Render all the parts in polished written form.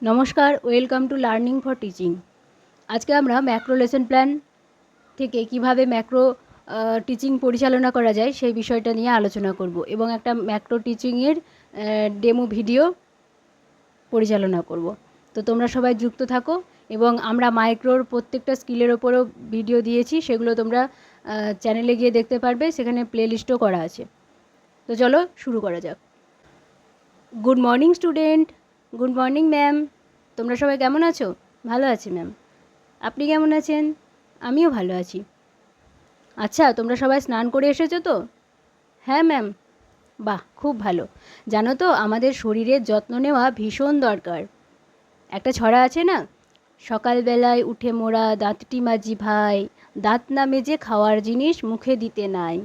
নমস্কার, welcome to learning for teaching. আজকে আমরা ম্যাক্রো লেসন প্ল্যান থেকে কিভাবে ম্যাক্রো টিচিং পরিচালনা করা যায় সেই বিষয়টা নিয়ে আলোচনা করব এবং একটা ম্যাক্রো টিচিংয়ের ডেমো ভিডিও পরিচালনা করব। তো তোমরা সবাই যুক্ত থাকো এবং আমরা মাইক্রোর প্রত্যেকটা স্কিলের ওপরও ভিডিও দিয়েছি, সেগুলো তোমরা চ্যানেলে গিয়ে দেখতে পারবে, সেখানে প্লেলিস্টও করা আছে। তো চলো শুরু করা যাক। Good morning student. Good morning ma'am. তোমরা সবাই কেমন আছো? ভালো আছি ম্যাম। আপনি কেমন আছেন? আমিও ভালো আছি। আচ্ছা, তোমরা সবাই স্নান করে এসেছো তো? হ্যাঁ ম্যাম। বাহ, খুব ভালো। জানো তো, আমাদের শরীরের যত্ন নেওয়া ভীষণ দরকার। একটা ছড়া আছে না, সকালবেলায় উঠে মোরা দাঁতটি মাজি ভাই, দাঁত না মেজে খাওয়ার জিনিস মুখে দিতে নাই,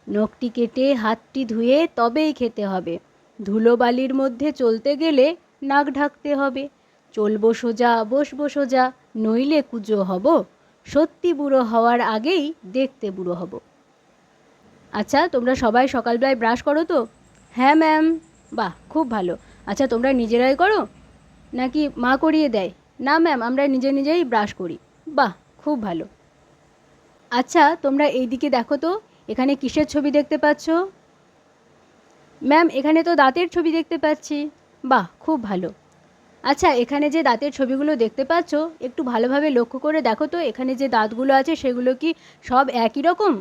নখটি কেটে হাতটি ধুয়ে তবেই খেতে হবে, ধুলোবালির মধ্যে চলতে গেলে নাক ঢাকতে হবে, চলবো সোজা বসবো সোজা, নইলে কুজো হব, সত্যি বুড়ো হওয়ার আগেই দেখতে বুড়ো হব। আচ্ছা, তোমরা সবাই সকালবেলায় ব্রাশ করো তো? হ্যাঁ ম্যাম। বাহ, খুব ভালো। আচ্ছা, তোমরা নিজেরাই করো নাকি মা করিয়ে দেয়? না ম্যাম, আমরা নিজে নিজেই ব্রাশ করি। বাহ, খুব ভালো। আচ্ছা, তোমরা এই দিকে দেখো তো, এখানে কিসের ছবি দেখতে পাচ্ছ? ম্যাম, এখানে তো দাঁতের ছবি দেখতে পাচ্ছি। বাহ, খুব ভালো। আচ্ছা, এখানে যে দাঁতের ছবিগুলো দেখতে পাচ্ছ, একটু ভালোভাবে লক্ষ্য করে দেখো তো, এখানে যে দাঁতগুলো আছে সেগুলো কি সব একই রকম?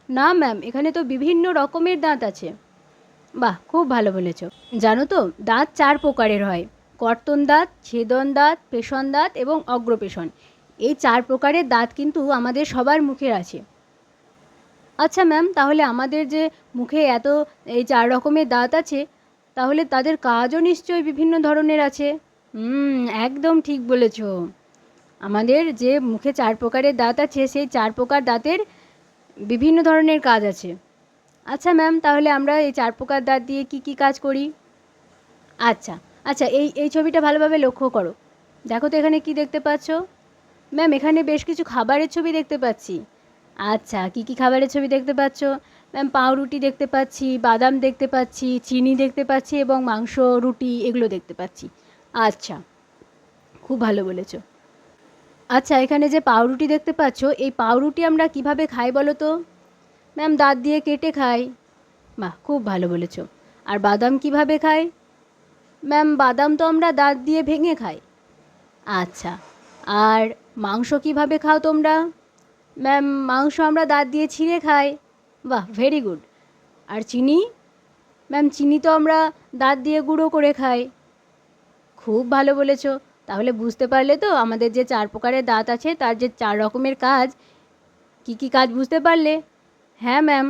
না ম্যাম, এখানে তো বিভিন্ন রকমের দাঁত আছে। বাহ, খুব ভালো বলেছ। জানো তো, দাঁত 4 প্রকারের হয়: কর্তন দাঁত, ছেদন দাঁত, পেষণ দাঁত এবং অগ্রপেষণ। এই 4 প্রকারের দাঁত কিন্তু আমাদের সবার মুখে আছে। আচ্ছা ম্যাম, তাহলে আমাদের যে মুখে এই 4 রকমের দাঁত আছে, তাহলে তাদের কাজও নিশ্চয়ই বিভিন্ন ধরনের আছে। একদম ঠিক বলেছ। আমাদের যে মুখে 4 প্রকারের দাঁত আছে, সেই 4 প্রকার দাঁতের বিভিন্ন ধরনের কাজ আছে। আচ্ছা ম্যাম, তাহলে আমরা এই 4 প্রকার দাঁত দিয়ে কি কি কাজ করি? আচ্ছা আচ্ছা, এই এই ছবিটা ভালোভাবে লক্ষ্য করো। দেখো তো, এখানে কি দেখতে পাচ্ছ? ম্যাম, এখানে বেশ কিছু খাবারের ছবি দেখতে পাচ্ছি। আচ্ছা, কি কি খাবারের ছবি দেখতে পাচ্ছ? ম্যাম, পাউরুটি দেখতে পাচ্ছি, বাদাম দেখতে পাচ্ছি, চিনি দেখতে পাচ্ছি এবং মাংস, রুটি এগুলো দেখতে পাচ্ছি। আচ্ছা, খুব ভালো বলেছো। আচ্ছা, এখানে যে পাউরুটি দেখতে পাচ্ছ, এই পাউরুটি আমরা কিভাবে খাই বলো তো? ম্যাম, দাঁত দিয়ে কেটে খাই। বাহ, খুব ভালো বলেছো। আর বাদাম কিভাবে খাই? ম্যাম, বাদাম তো আমরা দাঁত দিয়ে ভেঙে খাই। আচ্ছা, আর মাংস কিভাবে খাও তোমরা? ম্যাম, মাংস আমরা দাঁত দিয়ে ছিঁড়ে খাই। বাহ, ভেরি গুড। আর চিনি? ম্যাম, চিনি তো আমরা দাঁত দিয়ে গুঁড়ো করে খাই। খুব ভালো বলেছো। তাহলে বুঝতে পারলে তো, আমাদের যে 4 প্রকারের দাঁত আছে তার যে 4 রকমের কাজ, কি কি কাজ বুঝতে পারলে? হ্যাঁ ম্যাম।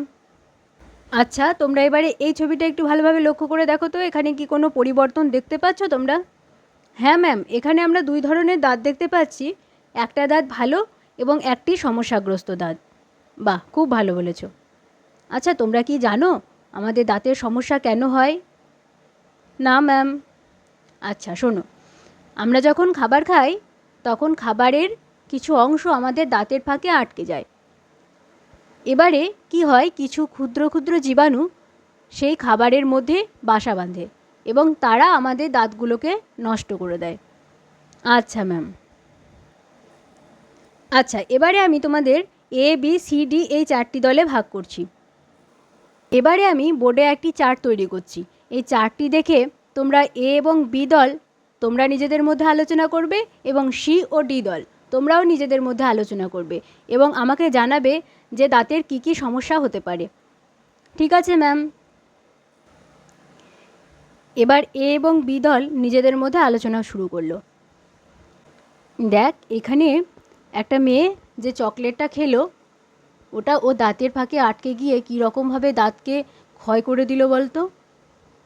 আচ্ছা, তোমরা এবারে এই ছবিটা একটু ভালোভাবে লক্ষ্য করে দেখো তো, এখানে কি কোনো পরিবর্তন দেখতে পাচ্ছ তোমরা? হ্যাঁ ম্যাম, এখানে আমরা 2 ধরনের দাঁত দেখতে পাচ্ছি। একটা দাঁত ভালো এবং একটি সমস্যাগ্রস্ত দাঁত। বাহ, খুব ভালো বলেছো। আচ্ছা, তোমরা কি জানো আমাদের দাঁতের সমস্যা কেন হয়? না ম্যাম। আচ্ছা শোনো, আমরা যখন খাবার খাই, তখন খাবারের কিছু অংশ আমাদের দাঁতের ফাঁকে আটকে যায়। এবারে কি হয়, কিছু ক্ষুদ্র ক্ষুদ্র জীবাণু সেই খাবারের মধ্যে বাসা বাঁধে এবং তারা আমাদের দাঁতগুলোকে নষ্ট করে দেয়। আচ্ছা ম্যাম। আচ্ছা, এবারে আমি তোমাদের ABCD এই 4টি দলে ভাগ করছি। এবারে আমি বোর্ডে একটি চার্ট তৈরি করছি। এই চার্টটি দেখে তোমরা A এবং B দল তোমরা নিজেদের মধ্যে আলোচনা করবে এবং C ও D দল তোমরাও নিজেদের মধ্যে আলোচনা করবে এবং আমাকে জানাবে যে দাঁতের কি কি সমস্যা হতে পারে। ঠিক আছে ম্যাম। এবার A এবং B দল নিজেদের মধ্যে আলোচনা শুরু করলো। দেখ, এখানে একটা মেয়ে যে চকলেটটা খেলো, ওটা ও দাঁতের ফাঁকে আটকে গিয়ে কী রকমভাবে দাঁতকে ক্ষয় করে দিল বলতো?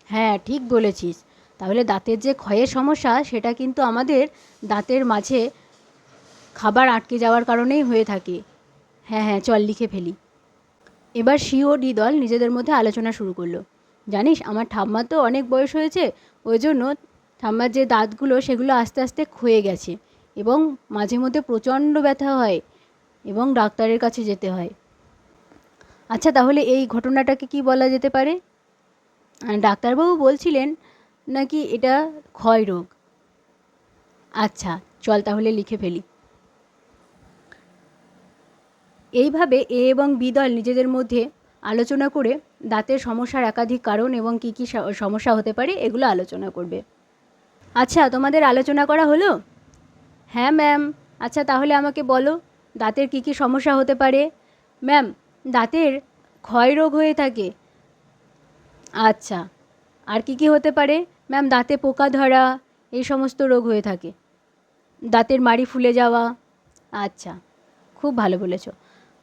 হ্যাঁ, ঠিক বলেছিস। তাহলে দাঁতের যে ক্ষয়ের সমস্যা, সেটা কিন্তু আমাদের দাঁতের মাঝে খাবার আটকে যাওয়ার কারণেই হয়ে থাকে। হ্যাঁ হ্যাঁ, চল লিখে ফেলি। এবার C ও D দল নিজেদের মধ্যে আলোচনা শুরু করলো। জানিস, আমার ঠাম্মার তো অনেক বয়স হয়েছে, ওই জন্য ঠাম্মার যে দাঁতগুলো সেগুলো আস্তে আস্তে ক্ষয়ে গেছে এবং মাঝে মধ্যে প্রচণ্ড ব্যথা হয় এবং ডাক্তারের কাছে যেতে হয়। আচ্ছা, তাহলে এই ঘটনাটাকে কি বলা যেতে পারে? ডাক্তারবাবু বলছিলেন নাকি এটা ক্ষয় রোগ। আচ্ছা, চল তাহলে লিখে ফেলি। এইভাবে এ এবং বি দল নিজেদের মধ্যে আলোচনা করে দাঁতের সমস্যার একাধিক কারণ এবং কী কী সমস্যা হতে পারে এগুলো আলোচনা করবে। আচ্ছা, তোমাদের আলোচনা করা হলো? হ্যাঁ ম্যাম। আচ্ছা, তাহলে আমাকে বলো দাঁতের কী কী সমস্যা হতে পারে? ম্যাম, দাঁতের ক্ষয় রোগ হয়ে থাকে। আচ্ছা, আর কী কী হতে পারে? ম্যাম, দাঁতে পোকা ধরা, এই সমস্ত রোগ হয়ে থাকে। দাঁতের মাড়ি ফুলে যাওয়া। আচ্ছা, খুব ভালো বলেছো।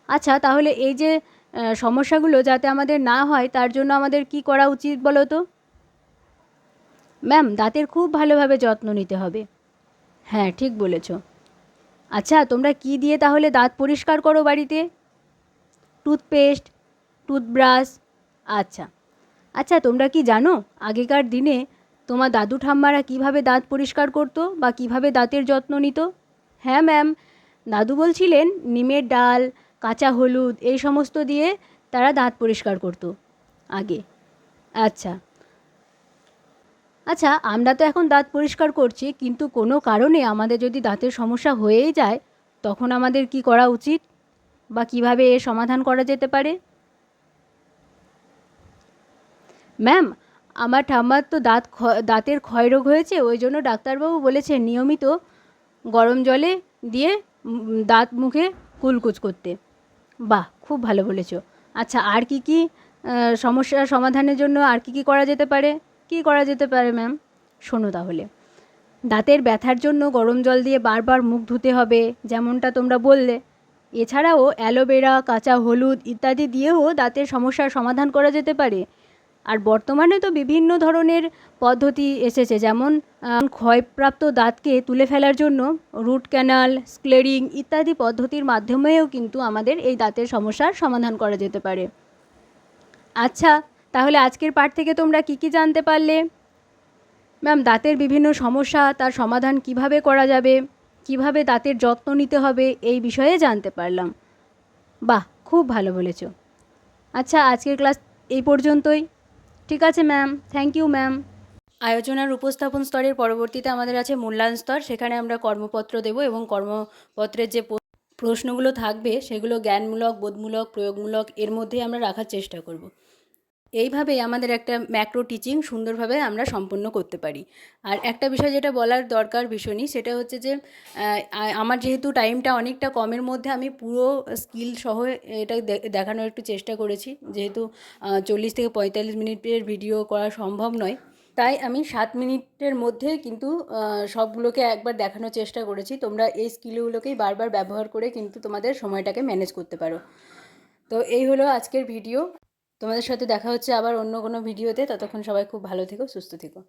আচ্ছা, তাহলে এই যে সমস্যাগুলো যাতে আমাদের না হয় তার জন্য আমাদের কি করা উচিত বলো তো? ম্যাম, দাঁতের খুব ভালোভাবে যত্ন নিতে হবে। হ্যাঁ, ঠিক বলেছো। আচ্ছা, তোমরা কি দিয়ে তাহলে দাঁত পরিষ্কার করো বাড়িতে? Toothpaste, toothbrush. আচ্ছা। আচ্ছা, তোমরা কি জানো আগেকার দিনে তোমার দাদু ঠাম্মারা কিভাবে দাঁত পরিষ্কার করতো বা কিভাবে দাঁতের যত্ন নিত? হ্যাঁ ম্যাম, দাদু বলছিলেন নিমের ডাল, কাঁচা হলুদ এই সমস্ত দিয়ে তারা দাঁত পরিষ্কার করতো আগে। আচ্ছা। আচ্ছা, আমরা তো এখন দাঁত পরিষ্কার করছি, কিন্তু কোনো কারণে আমাদের যদি দাঁতের সমস্যা হয়েই যায় তখন আমাদের কি করা উচিত বা কিভাবে এর সমাধান করা যেতে পারে? ম্যাম, আমার ঠাম্মার তো দাঁতের ক্ষয়রোগ হয়েছে, ওই জন্য ডাক্তারবাবু বলেছেন নিয়মিত গরম জলে দিয়ে দাঁত মুখে কুলকুচ করতে। বাহ, খুব ভালো বলেছো। আচ্ছা, আর কি কি সমস্যার সমাধানের জন্য আর কি কি করা যেতে পারে? কি করা যেতে পারে ম্যাম? শোনো তাহলে। দাঁতের ব্যথার জন্য গরম জল দিয়ে বারবার মুখ ধুতে হবে, যেমনটা তোমরা বললে। এছাড়াও অ্যালোভেরা, কাঁচা হলুদ ইত্যাদি দিয়েও দাঁতের সমস্যার সমাধান করা যেতে পারে। আর বর্তমানে তো বিভিন্ন ধরনের পদ্ধতি এসেছে, যেমন ক্ষয়প্রাপ্ত দাঁতকে তুলে ফেলার জন্য রুট ক্যানাল, স্ক্লেরিং ইত্যাদি পদ্ধতির মাধ্যমেও কিন্তু আমাদের এই দাঁতের সমস্যার সমাধান করা যেতে পারে। আচ্ছা, তাহলে আজকের পাঠ থেকে তোমরা কি কি জানতে পারলে? ম্যাম, দাঁতের বিভিন্ন সমস্যা তার সমাধান কিভাবে করা যাবে, কিভাবে দাঁতের যত্ন নিতে হবে এই বিষয়ে জানতে পারলাম। বাহ, খুব ভালো বলেছো। আচ্ছা, আজকের ক্লাস এই পর্যন্তই। ঠিক আছে ম্যাম, থ্যাংক ইউ ম্যাম। আয়োজন আর উপস্থাপন স্তরের পরবর্তীতে আমাদের আছে মূল্যায়ন স্তর। সেখানে আমরা কর্মপত্র দেব এবং কর্মপত্রের যে প্রশ্নগুলো থাকবে সেগুলো জ্ঞানমূলক, বোধমূলক, প্রয়োগমূলক এর মধ্যেই আমরা রাখার চেষ্টা করব। এইভাবেই আমাদের একটা ম্যাক্রো টিচিং সুন্দরভাবে আমরা সম্পন্ন করতে পারি। আর একটা বিষয় যেটা বলার দরকার ভীষণই, সেটা হচ্ছে যে আমার যেহেতু টাইমটা অনেকটা কমের মধ্যে আমি পুরো স্কিল সহ এটা দেখানোর একটু চেষ্টা করেছি, যেহেতু 40 থেকে 45 মিনিটের ভিডিও করা সম্ভব নয়, তাই আমি 7 মিনিটের মধ্যে কিন্তু সবগুলোকে একবার দেখানোর চেষ্টা করেছি। তোমরা এই স্কিলগুলোকেই বারবার ব্যবহার করে কিন্তু তোমাদের সময়টাকে ম্যানেজ করতে পারো। তো এই হলো আজকের ভিডিও। তোমাদের সাথে দেখা হচ্ছে আবার অন্য কোনো ভিডিওতে। ততক্ষণ সবাই খুব ভালো থেকো, সুস্থ থেকো।